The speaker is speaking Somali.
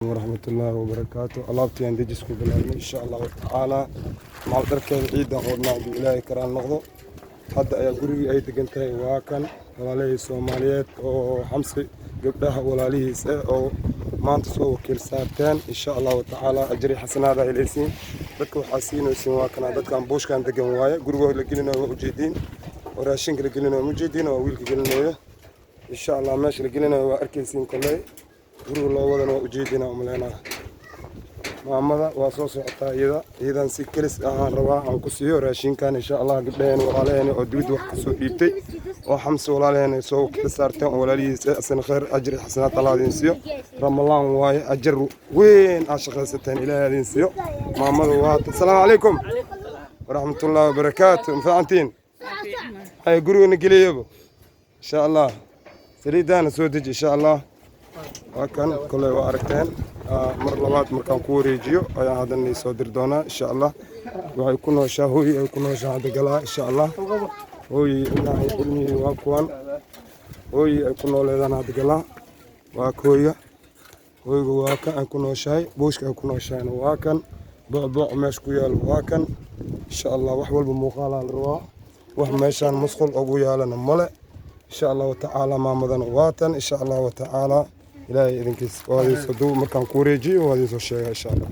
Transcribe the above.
ورحمة الله وبركاته. ألابتي عندي جسكو بلادنا إن شاء الله تعالى مع الدركة العيدة قولنا بإلهي كران نغضو hadda ayaa gurigii ay degan tahay waa kan walaalihii Soomaaliyeed oo xamsi gabdhaha walaalihiisa oo maanta soo wakiil saarteen insha Allah taala ajri xasanaada ay leeysiin dadka waxa siinaysan waa kan dadkan buushkan degan waaye gurigooda la gelinayo u jeedin oo raashinka la gelinayo u jeedin oo wiilka gelinayo insha Allah meesha la gelinayo waa arkaysiin kulay guriga loo wadana u jeedina umaleena maamada waa soo socotaa iyadan si kalis aan rabaa aan ku siiyo raashinkan insha Allah gabdhaheena walaalaheen oo dibad wax ka soo dhiibtay oo xamsi walaalaheen soo ka saarteen walaalihiisa asan khair ajri xasanaad Allah idin siiyo ramadan waaye ajr weyn aan shaqaysateen ilaahay idin siiyo maamada waa assalaamu calaykum waraxmatullaahi wabarakaatuh mafaantiin ay guriga geliyo insha Allah saliidana soo deji insha Allah وكان كل واركتين مرلبات مركان كوريجيو أيا هذا اللي صادر دونا إن شاء الله ويكونوا شاهوي ويكونوا شاهد قلاء إن شاء الله وي ناهي علمي واكوان وي يكونوا لذان هذا قلاء واكوية وي واكن يكونوا شاي بوشك يكونوا شاي واكن بعض مشكويا الواكن إن شاء الله وحول بمقالة الرواء وحمشان مسخل أبويا لنا ملأ إن شاء الله تعالى ما مدن واتن إن شاء الله تعالى إلهي إذن كيس وهذه صدوق مكان كوريجي وهذه الشيء إن شاء الله